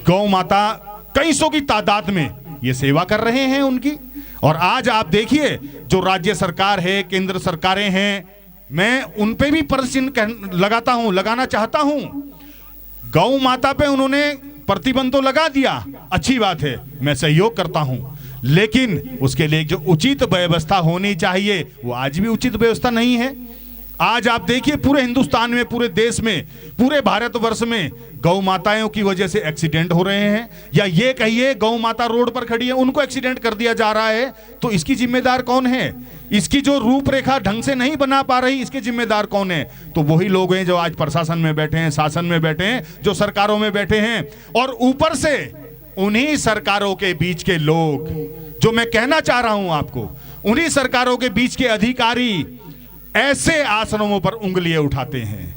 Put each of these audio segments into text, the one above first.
गौ माता कई सौ की तादाद में ये सेवा कर रहे हैं उनकी। और आज आप देखिए जो राज्य सरकार है, केंद्र सरकारें हैं, मैं उन पे भी प्रश्न लगाना चाहता हूं। गौ माता पे उन्होंने प्रतिबंध तो लगा दिया, अच्छी बात है, मैं सहयोग करता हूं, लेकिन उसके लिए जो उचित व्यवस्था होनी चाहिए वो आज भी उचित व्यवस्था नहीं है। आज आप देखिए पूरे हिंदुस्तान में, पूरे देश में, पूरे भारतवर्ष में गौ माताओं की वजह से एक्सीडेंट हो रहे हैं, या ये कहिए गौ माता रोड पर खड़ी है उनको एक्सीडेंट कर दिया जा रहा है, तो इसकी जिम्मेदार कौन है? इसकी जो रूपरेखा ढंग से नहीं बना पा रही, इसके जिम्मेदार कौन है? तो वही लोग हैं जो आज प्रशासन में बैठे हैं, शासन में बैठे हैं, जो सरकारों में बैठे हैं। और ऊपर से उन्हीं सरकारों के बीच के लोग, जो मैं कहना चाह रहा हूं आपको, उन्हीं सरकारों के बीच के अधिकारी ऐसे आश्रमों पर उंगलियां उठाते हैं,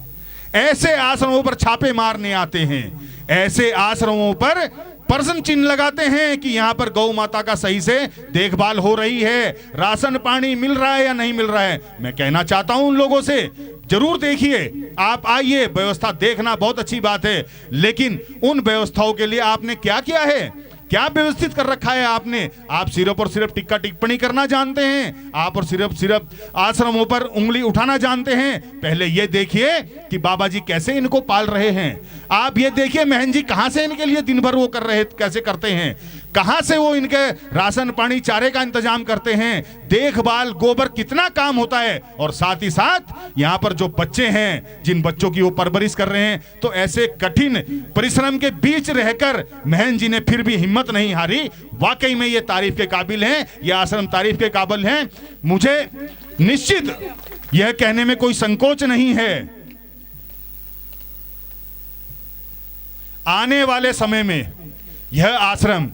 ऐसे आश्रमों पर छापे मारने आते हैं, ऐसे आश्रमों पर प्रश्न चिन्ह लगाते हैं कि यहां पर गौ माता का सही से देखभाल हो रही है, राशन पानी मिल रहा है या नहीं मिल रहा है। मैं कहना चाहता हूं उन लोगों से, जरूर देखिए, आप आइए, व्यवस्था देखना बहुत अच्छी बात है, लेकिन उन व्यवस्थाओं के लिए आपने क्या किया है, क्या व्यवस्थित कर रखा है आपने? आप सिर्फ और सिर्फ टिक्का टिप्पणी करना जानते हैं, आप और सिर्फ आश्रमों पर उंगली उठाना जानते हैं। पहले ये देखिए कि बाबा जी कैसे इनको पाल रहे हैं, आप ये देखिए महन जी कहां से इनके लिए दिन भर वो कर रहे, कैसे करते हैं, कहां से वो इनके राशन पानी चारे का इंतजाम करते हैं, देखभाल, गोबर, कितना काम होता है। और साथ ही साथ यहां पर जो बच्चे हैं, जिन बच्चों की वो परवरिश कर रहे हैं, तो ऐसे कठिन परिश्रम के बीच रहकर महन जी ने फिर भी हिम्मत नहीं हारी। वाकई में ये तारीफ के काबिल हैं, ये आश्रम तारीफ के काबिल हैं। मुझे निश्चित यह कहने में कोई संकोच नहीं है, आने वाले समय में यह आश्रम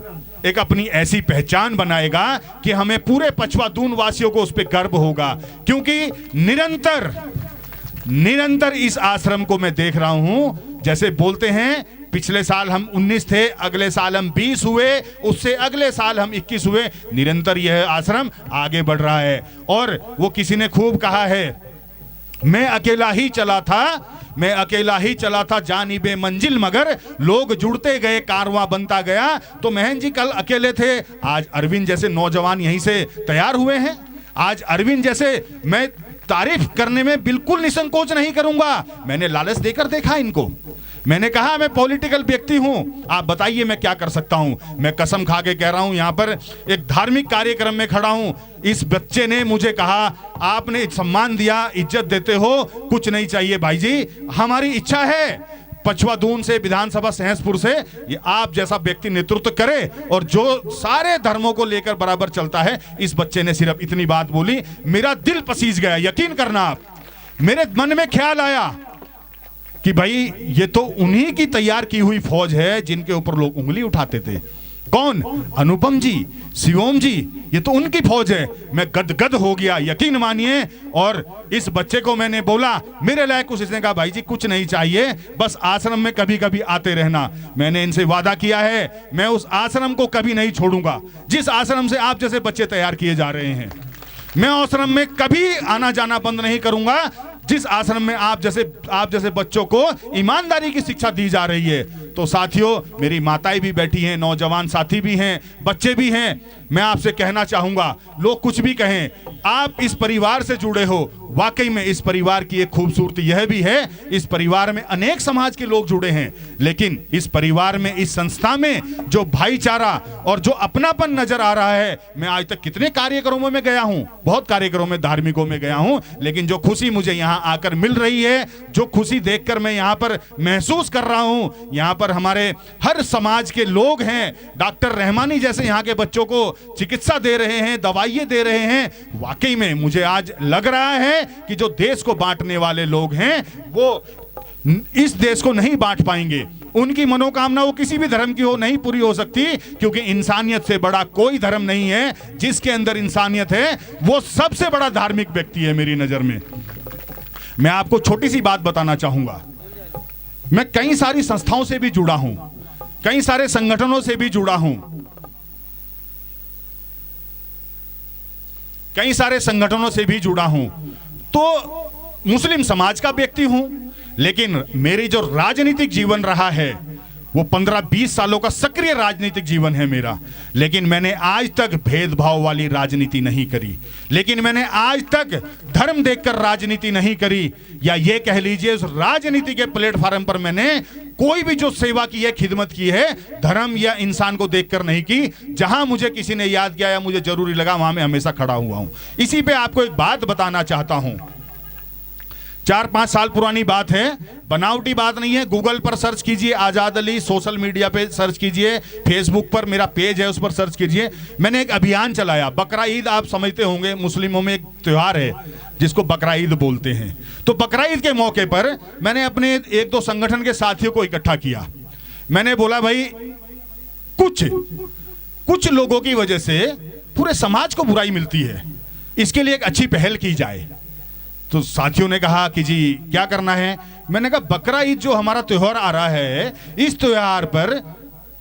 एक अपनी ऐसी पहचान बनाएगा कि हमें पूरे पछवा दून वासियों को उस पर गर्व होगा, क्योंकि निरंतर इस आश्रम को मैं देख रहा हूं। जैसे बोलते हैं पिछले साल हम 19 थे, अगले साल हम 20 हुए, उससे अगले साल हम 21 हुए, निरंतर यह आश्रम आगे बढ़ रहा है। और वो किसी ने खूब कहा है, मैं अकेला ही चला था जानिबे मंजिल, मगर लोग जुड़ते गए, कारवां बनता गया। तो महन जी कल अकेले थे, आज अरविंद जैसे नौजवान यहीं से तैयार हुए हैं। आज अरविंद जैसे, मैं तारीफ करने में बिल्कुल निसंकोच नहीं करूंगा, मैंने लालच देकर देखा इनको, मैंने कहा मैं पॉलिटिकल व्यक्ति हूं, आप बताइए मैं क्या कर सकता हूं। मैं कसम खा के कह रहा हूं, यहां पर एक धार्मिक कार्यक्रम में खड़ा हूं, इस बच्चे ने मुझे कहा आपने सम्मान दिया, इज्जत देते हो, कुछ नहीं चाहिए भाई जी, हमारी इच्छा है पछवा दून से, विधानसभा सहसपुर से ये आप जैसा व्यक्ति नेतृत्व करे और जो सारे धर्मों को लेकर बराबर चलता है। इस बच्चे ने सिर्फ इतनी बात बोली, मेरा दिल पसीज गया। यकीन करना आप, मेरे मन में ख्याल आया कि भाई ये तो उन्हीं की तैयार की हुई फौज है जिनके ऊपर लोग उंगली उठाते थे। कौन? अनुपम जी, शिवोम जी, ये तो उनकी फौज है। मैं गदगद हो गया, यकीन मानिए। और इस बच्चे को मैंने बोला, मेरे लायक कुछ, इसने कहा भाई जी कुछ नहीं चाहिए, बस आश्रम में कभी कभी आते रहना। मैंने इनसे वादा किया है मैं उस आश्रम को कभी नहीं छोड़ूंगा जिस आश्रम से आप जैसे बच्चे तैयार किए जा रहे हैं। मैं आश्रम में कभी आना जाना बंद नहीं करूंगा जिस आश्रम में आप जैसे बच्चों को ईमानदारी की शिक्षा दी जा रही है। तो साथियों, मेरी माताएं भी बैठी हैं, नौजवान साथी भी हैं, बच्चे भी हैं, मैं आपसे कहना चाहूंगा, लोग कुछ भी कहें, आप इस परिवार से जुड़े हो। वाकई में इस परिवार की एक खूबसूरती यह भी है, इस परिवार में अनेक समाज के लोग जुड़े हैं, लेकिन इस परिवार में, इस संस्था में जो भाईचारा और जो अपनापन नजर आ रहा है। मैं आज तक कितने कार्यक्रमों में गया हूं, बहुत कार्यक्रमों में, धार्मिकों में गया हूं, लेकिन जो खुशी मुझे यहां आकर मिल रही है, जो खुशी देखकर मैं यहां पर महसूस कर रहा हूं, यहां पर हमारे हर समाज के लोग हैं। डॉक्टर रहमानी जैसे यहां के बच्चों को चिकित्सा दे रहे हैं, दवाइयां दे रहे हैं। वाकई में मुझे आज लग रहा है कि जो देश को बांटने वाले लोग हैं वो इस देश को नहीं बांट पाएंगे। उनकी मनोकामना वो किसी भी धर्म की हो नहीं पूरी हो सकती, क्योंकि इंसानियत से बड़ा कोई धर्म नहीं है। जिसके अंदर इंसानियत है वो सबसे बड़ा धार्मिक व्यक्ति है मेरी नजर में। मैं आपको छोटी सी बात बताना चाहूंगा, मैं कई सारी संस्थाओं से भी जुड़ा हूं, कई सारे संगठनों से भी जुड़ा हूं, कई सारे संगठनों से भी जुड़ा हूं, तो मुस्लिम समाज का व्यक्ति हूं, लेकिन मेरी जो राजनीतिक जीवन रहा है वो 15-20 सालों का सक्रिय राजनीतिक जीवन है मेरा, लेकिन मैंने आज तक भेदभाव वाली राजनीति नहीं करी, लेकिन मैंने आज तक धर्म देखकर राजनीति नहीं करी, या ये कह लीजिए उस राजनीति के प्लेटफॉर्म पर मैंने कोई भी जो सेवा की है, खिदमत की है, धर्म या इंसान को देखकर नहीं की। जहां मुझे किसी ने याद किया या मुझे जरूरी लगा वहां मैं हमेशा खड़ा हुआ हूं। इसी पे आपको एक बात बताना चाहता हूं, 4-5 साल पुरानी बात है, बनावटी बात नहीं है। गूगल पर सर्च कीजिए आजाद अली, सोशल मीडिया पे सर्च कीजिए, फेसबुक पर मेरा पेज है उस पर सर्च कीजिए। मैंने एक अभियान चलाया, बकरा ईद आप समझते होंगे, मुस्लिमों में एक त्योहार है जिसको बकरा ईद बोलते हैं। तो बकरा ईद के मौके पर मैंने अपने 1-2 संगठन के साथियों को इकट्ठा किया। मैंने बोला भाई कुछ लोगों की वजह से पूरे समाज को बुराई मिलती है, इसके लिए एक अच्छी पहल की जाए। तो साथियों ने कहा कि जी क्या करना है। मैंने कहा बकरा ईद जो हमारा त्योहार आ रहा है, इस त्योहार पर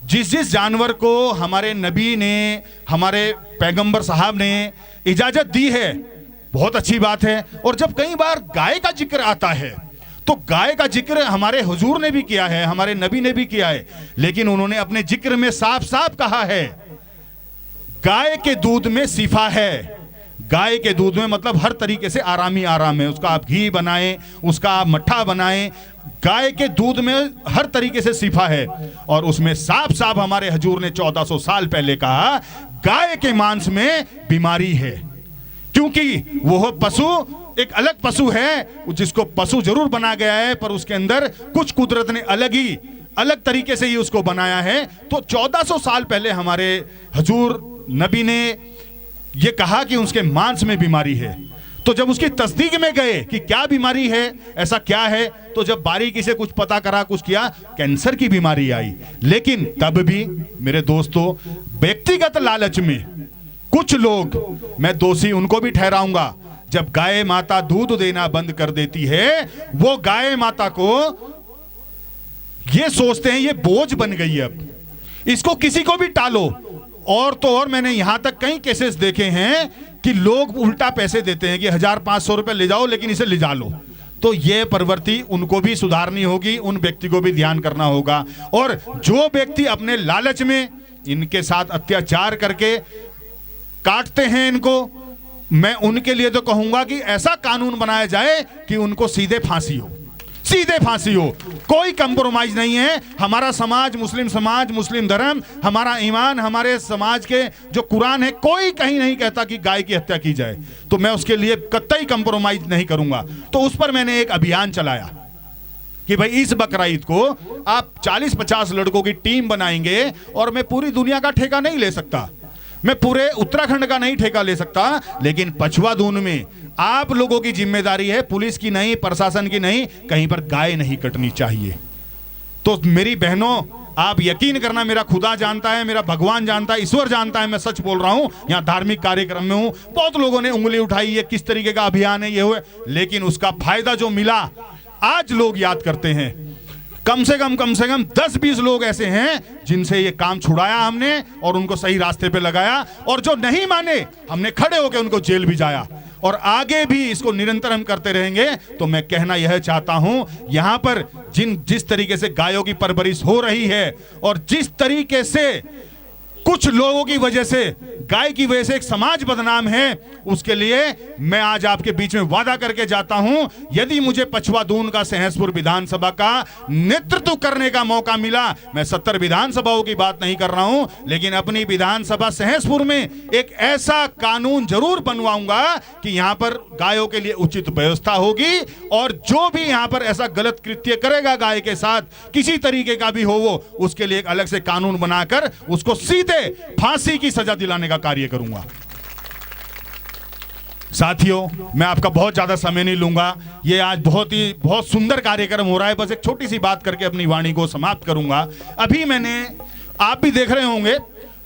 जिस जानवर को हमारे नबी ने, हमारे पैगंबर साहब ने इजाजत दी है, बहुत अच्छी बात है। और जब कई बार गाय का जिक्र आता है तो गाय का जिक्र हमारे हुजूर ने भी किया है, हमारे नबी ने भी किया है, लेकिन उन्होंने अपने जिक्र में साफ साफ कहा है गाय के दूध में शिफा है। गाय के दूध में मतलब हर तरीके से आराम है, उसका आप घी बनाएं, उसका आप मट्ठा बनाएं, गाय के दूध में हर तरीके से शिफा है। और उसमें साफ साफ हमारे हुजूर ने 1400 साल पहले कहा गाय के मांस में बीमारी है, क्योंकि वो पशु एक अलग पशु है, जिसको पशु जरूर बना गया है पर उसके अंदर कुछ कुदरत ने अलग तरीके से ही उसको बनाया है। तो 1400 साल पहले हमारे हुजूर नबी ने ये कहा कि उसके मांस में बीमारी है। तो जब उसकी तस्दीक में गए कि क्या बीमारी है, ऐसा क्या है, तो जब बारीकी से कुछ पता करा, कुछ किया, कैंसर की बीमारी आई। लेकिन तब भी मेरे दोस्तों, व्यक्तिगत लालच में कुछ लोग, मैं दोषी उनको भी ठहराऊंगा, जब गाय माता दूध देना बंद कर देती है, वो गाय माता को ये सोचते हैं ये बोझ बन गई है, अब इसको किसी को भी टालो। और तो और मैंने यहां तक कई केसेस देखे हैं कि लोग उल्टा पैसे देते हैं कि 1500 रुपए ले जाओ लेकिन इसे ले जा लो। तो ये प्रवृत्ति उनको भी सुधारनी होगी, उन व्यक्ति को भी ध्यान करना होगा। और जो व्यक्ति अपने लालच में इनके साथ अत्याचार करके काटते हैं इनको, मैं उनके लिए तो कहूंगा कि ऐसा कानून बनाया जाए कि उनको सीधे फांसी हो, सीधे फांसी हो, कोई कंप्रोमाइज नहीं है। हमारा समाज, मुस्लिम धर्म, हमारा ईमान, हमारे समाज के जो कुरान है, कोई कहीं नहीं कहता कि गाय की हत्या की जाए, तो मैं उसके लिए कतई कंप्रोमाइज नहीं करूंगा। तो उस पर मैंने एक अभियान चलाया कि भाई इस बकरा ईद को आप 40-50 लड़कों की टीम बनाएंगे, और मैं पूरी दुनिया का ठेका नहीं ले सकता, मैं पूरे उत्तराखंड का नहीं ठेका ले सकता, लेकिन पछवा दून में आप लोगों की जिम्मेदारी है, पुलिस की नहीं, प्रशासन की नहीं, कहीं पर गाय नहीं कटनी चाहिए। तो मेरी बहनों, आप यकीन करना, मेरा खुदा जानता है, मेरा भगवान जानता है, ईश्वर जानता है, मैं सच बोल रहा हूं। यहां धार्मिक कार्यक्रम में हूं, बहुत लोगों ने उंगली उठाई, ये किस तरीके का अभियान है, ये हुए, लेकिन उसका फायदा जो मिला आज लोग याद करते हैं। कम से कम 10-20 लोग ऐसे हैं जिनसे ये काम छुड़ाया हमने और उनको सही रास्ते पे लगाया, और जो नहीं माने हमने खड़े होकर उनको जेल भी जाया, और आगे भी इसको निरंतर हम करते रहेंगे। तो मैं कहना यह चाहता हूं, यहां पर जिस तरीके से गायों की परवरिश हो रही है और जिस तरीके से कुछ लोगों की वजह से, गाय की वजह से एक समाज बदनाम है, उसके लिए मैं आज आपके बीच में वादा करके जाता हूं, यदि मुझे पछवा दून का सहसपुर विधानसभा का नेतृत्व करने का मौका मिला, मैं 70 विधानसभाओं की बात नहीं कर रहा हूं, लेकिन अपनी विधानसभा सहसपुर में एक ऐसा कानून जरूर बनवाऊंगा कि यहां पर गायों के लिए उचित व्यवस्था होगी, और जो भी यहां पर ऐसा गलत कृत्य करेगा गाय के साथ, किसी तरीके का भी हो, वो उसके लिए एक अलग से कानून बनाकर उसको सीधे फांसी की सजा दिलाने का कार्य करूंगा। साथियों, मैं आपका बहुत ज्यादा समय नहीं लूंगा, ये आज बहुत सुंदर कार्यक्रम हो रहा है। बस एक छोटी सी बात करके अपनी वाणी को समाप्त करूंगा। अभी मैंने, आप भी देख रहे होंगे,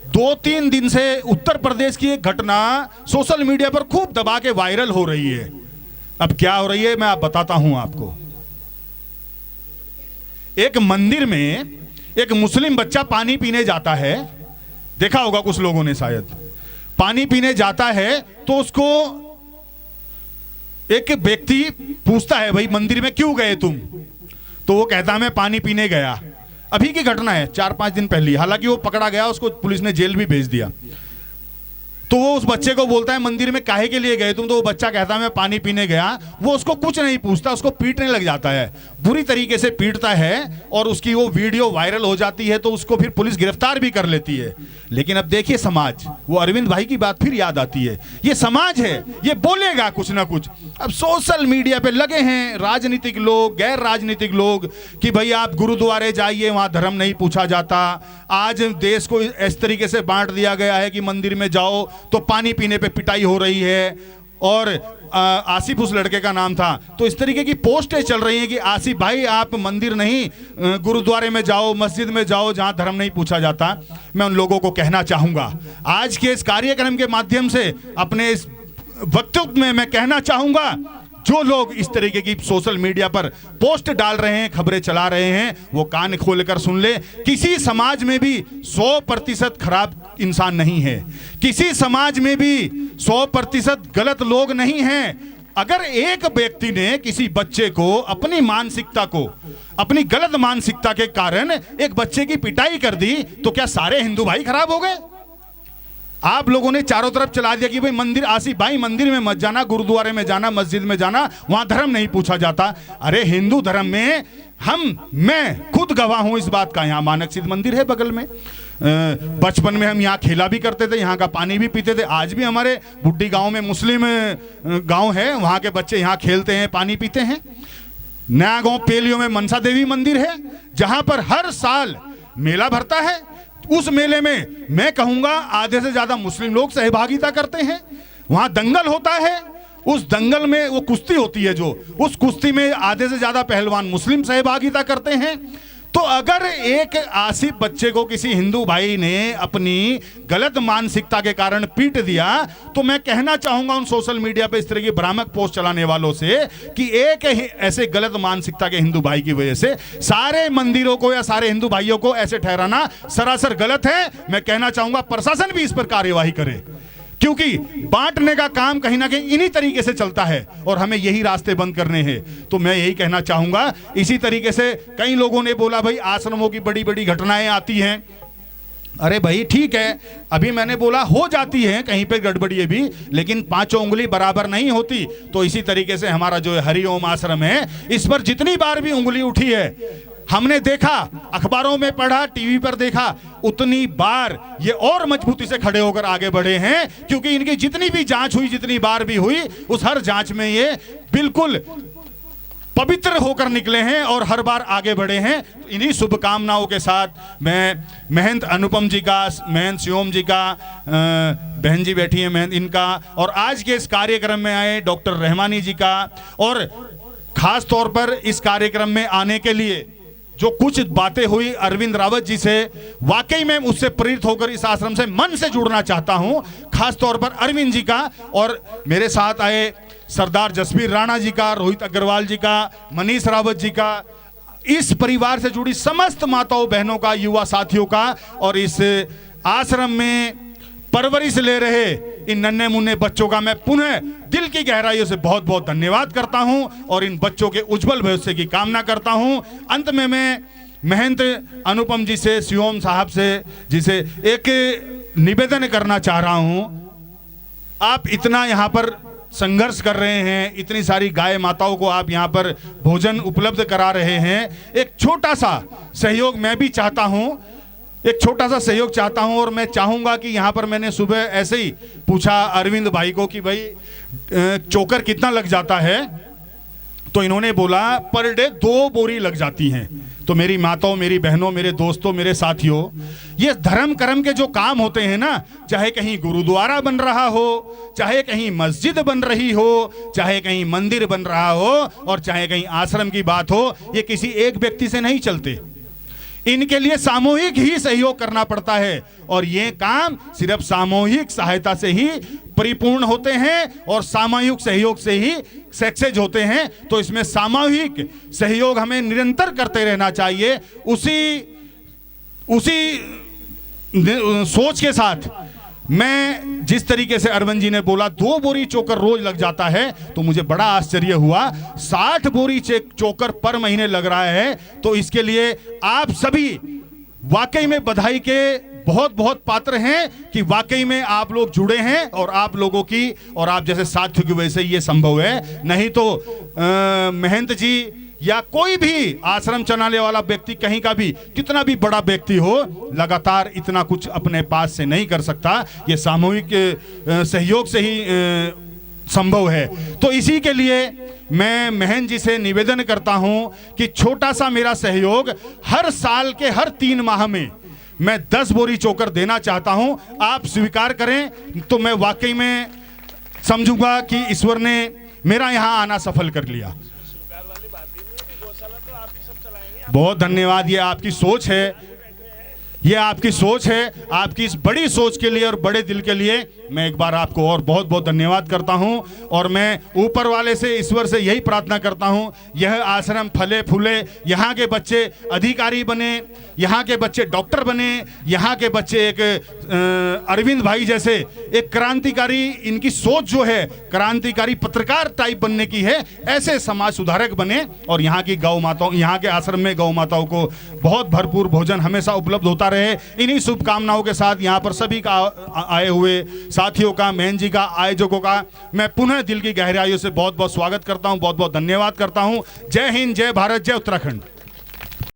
2-3 दिन से उत्तर प्रदेश की एक घटना सोशल मीडिया पर खूब दबा के वायरल हो रही है। अब क्या हो रही है मैं आप बताता हूं आपको। एक मंदिर में एक मुस्लिम बच्चा पानी पीने जाता है, देखा होगा कुछ लोगों ने शायद, पानी पीने जाता है तो उसको एक व्यक्ति पूछता है, भाई मंदिर में क्यों गए तुम? तो वो कहता मैं पानी पीने गया। अभी की घटना है, 4-5 दिन पहले। हालांकि वो पकड़ा गया, उसको पुलिस ने जेल भी भेज दिया। तो वो उस बच्चे को बोलता है मंदिर में काहे के लिए गए तुम? तो वो बच्चा कहता है मैं पानी पीने गया। वो उसको कुछ नहीं पूछता, उसको पीटने लग जाता है, बुरी तरीके से पीटता है, और उसकी वो वीडियो वायरल हो जाती है। तो उसको फिर पुलिस गिरफ्तार भी कर लेती है। लेकिन अब देखिए समाज, वो अरविंद भाई की बात फिर याद आती है। ये समाज है, ये बोलेगा कुछ ना कुछ। अब सोशल मीडिया पे लगे हैं राजनीतिक लोग, गैर राजनीतिक लोग, कि भाई आप गुरुद्वारे जाइए, वहां धर्म नहीं पूछा जाता। आज देश को इस तरीके से बांट दिया गया है कि मंदिर में जाओ तो पानी पीने पे पिटाई हो रही है। और आसिफ उस लड़के का नाम था। तो इस तरीके की पोस्टें चल रही हैं कि आसिफ भाई आप मंदिर नहीं, गुरुद्वारे में जाओ, मस्जिद में जाओ, जहां धर्म नहीं पूछा जाता। मैं उन लोगों को कहना चाहूंगा, आज के इस कार्यक्रम के माध्यम से, अपने इस वक्तव्य में मैं कहना चाहूंगा, जो लोग इस तरीके की सोशल मीडिया पर पोस्ट डाल रहे हैं, खबरें चला रहे हैं, वो कान खोलकर सुन ले। किसी समाज में भी 100% खराब इंसान नहीं है, किसी समाज में भी 100% गलत लोग नहीं हैं। अगर एक व्यक्ति ने किसी बच्चे को, अपनी मानसिकता को, अपनी गलत मानसिकता के कारण एक बच्चे की पिटाई कर दी, तो क्या सारे हिंदू भाई खराब हो गए? आप लोगों ने चारों तरफ चला दिया कि भाई मंदिर, आसिफ भाई मंदिर में मत जाना, गुरुद्वारे में जाना, मस्जिद में जाना, वहां धर्म नहीं पूछा जाता। अरे हिंदू धर्म में मैं खुद गवाह हूं इस बात का। यहाँ मानक सिद्ध मंदिर है बगल में, बचपन में हम यहाँ खेला भी करते थे, यहाँ का पानी भी पीते थे। आज भी हमारे बुड्डी गांव में, मुस्लिम गांव है, वहां के बच्चे यहाँ खेलते हैं, पानी पीते हैं। नया गांव पेलियो में मनसा देवी मंदिर है, जहां पर हर साल मेला भरता है। उस मेले में मैं कहूंगा आधे से ज्यादा मुस्लिम लोग सहभागिता करते हैं। वहां दंगल होता है, उस दंगल में वो कुश्ती होती है, जो उस कुश्ती में आधे से ज्यादा पहलवान मुस्लिम सहभागिता करते हैं। तो अगर एक आसिफ बच्चे को किसी हिंदू भाई ने अपनी गलत मानसिकता के कारण पीट दिया, तो मैं कहना चाहूंगा उन सोशल मीडिया पे इस तरह की भ्रामक पोस्ट चलाने वालों से कि एक ऐसे गलत मानसिकता के हिंदू भाई की वजह से सारे मंदिरों को या सारे हिंदू भाइयों को ऐसे ठहराना सरासर गलत है। मैं कहना चाहूंगा प्रशासन भी इस पर कार्यवाही करे, क्योंकि बांटने का काम कहीं ना कहीं इन्हीं तरीके से चलता है और हमें यही रास्ते बंद करने हैं। तो मैं यही कहना चाहूंगा। इसी तरीके से कई लोगों ने बोला भाई आश्रमों की बड़ी बड़ी घटनाएं आती हैं। अरे भाई ठीक है, अभी मैंने बोला हो जाती है कहीं पे गड़बड़ी भी, लेकिन पांचों उंगली बराबर नहीं होती। तो इसी तरीके से हमारा जो हरिओम आश्रम है, इस पर जितनी बार भी उंगली उठी है, हमने देखा, अखबारों में पढ़ा, टीवी पर देखा, उतनी बार ये और मजबूती से खड़े होकर आगे बढ़े हैं। क्योंकि इनकी जितनी भी जांच हुई, जितनी बार भी हुई, उस हर जांच में ये बिल्कुल पवित्र होकर निकले हैं और हर बार आगे बढ़े हैं। इन्हीं शुभकामनाओं के साथ मैं महंत अनुपम जी का, महंत शिवम जी का, बहन जी बैठी हैं महंत, इनका, और आज के इस कार्यक्रम में आए डॉक्टर रहमानी जी का, और खास तौर पर इस कार्यक्रम में आने के लिए जो कुछ बातें हुई अरविंद रावत जी से, वाकई में उससे प्रेरित होकर इस आश्रम से मन से जुड़ना चाहता हूं। खास तौर पर अरविंद जी का, और मेरे साथ आए सरदार जसबीर राणा जी का, रोहित अग्रवाल जी का, मनीष रावत जी का, इस परिवार से जुड़ी समस्त माताओं बहनों का, युवा साथियों का, और इस आश्रम में परवरिश ले रहे इन नन्हे मुन्ने बच्चों का मैं पुनः दिल की गहराइयों से बहुत बहुत धन्यवाद करता हूं और इन बच्चों के उज्जवल भविष्य की कामना करता हूं। अंत में मैं महंत अनुपम जी से, शिवम साहब से, जिसे एक निवेदन करना चाह रहा हूं। आप इतना यहाँ पर संघर्ष कर रहे हैं, इतनी सारी गाय माताओं को आप यहाँ पर भोजन उपलब्ध करा रहे हैं, एक छोटा सा सहयोग मैं भी चाहता हूं, एक छोटा सा सहयोग चाहता हूं। और मैं चाहूंगा कि यहाँ पर मैंने सुबह ऐसे ही पूछा अरविंद भाई को कि भाई चोकर कितना लग जाता है, तो इन्होंने बोला पर डे 2 बोरी लग जाती हैं। तो मेरी माताओं, मेरी बहनों, मेरे दोस्तों, मेरे साथियों, ये धर्म कर्म के जो काम होते हैं ना, चाहे कहीं गुरुद्वारा बन रहा हो, चाहे कहीं मस्जिद बन रही हो, चाहे कहीं मंदिर बन रहा हो, और चाहे कहीं आश्रम की बात हो, ये किसी एक व्यक्ति से नहीं चलते। इनके लिए सामूहिक ही सहयोग करना पड़ता है, और ये काम सिर्फ सामूहिक सहायता से ही परिपूर्ण होते हैं और सामूहिक सहयोग से ही सक्सेस होते हैं। तो इसमें सामूहिक सहयोग हमें निरंतर करते रहना चाहिए। उसी सोच के साथ मैं जिस तरीके से अरविंद जी ने बोला 2 बोरी चोकर रोज लग जाता है, तो मुझे बड़ा आश्चर्य हुआ 60 बोरी चोकर पर महीने लग रहा है। तो इसके लिए आप सभी वाकई में बधाई के बहुत बहुत पात्र हैं कि वाकई में आप लोग जुड़े हैं और आप लोगों की और आप जैसे साथियों की वजह से ये संभव है। नहीं तो महंत जी या कोई भी आश्रम चलाने वाला व्यक्ति कहीं का भी कितना भी बड़ा व्यक्ति हो, लगातार इतना कुछ अपने पास से नहीं कर सकता। ये सामूहिक सहयोग से ही संभव है। तो इसी के लिए मैं महंत जी से निवेदन करता हूं कि छोटा सा मेरा सहयोग, हर साल के हर 3 माह में मैं 10 बोरी चोकर देना चाहता हूं। आप स्वीकार करें तो मैं वाकई में समझूंगा कि ईश्वर ने मेरा यहां आना सफल कर लिया। बहुत धन्यवाद। ये आपकी सोच है, ये आपकी सोच है। आपकी इस बड़ी सोच के लिए और बड़े दिल के लिए मैं एक बार आपको और बहुत बहुत धन्यवाद करता हूं। और मैं ऊपर वाले से, ईश्वर से यही प्रार्थना करता हूं, यह आश्रम फले फूले, यहाँ के बच्चे अधिकारी बने, यहाँ के बच्चे डॉक्टर बने, यहाँ के बच्चे एक अरविंद भाई जैसे एक क्रांतिकारी, इनकी सोच जो है क्रांतिकारी पत्रकार टाइप बनने की है, ऐसे समाज सुधारक बने। और यहाँ की गौ माताओं, यहाँ के आश्रम में गौ माताओं को बहुत भरपूर भोजन हमेशा उपलब्ध होता रहे। इन्हीं शुभकामनाओं के साथ यहाँ पर सभी का आए हुए साथियों का, महंत जी का, आयोजकों का मैं पुनः दिल की गहराइयों से बहुत बहुत स्वागत करता हूँ, बहुत बहुत धन्यवाद करता हूँ। जय हिंद, जय भारत, जय उत्तराखंड।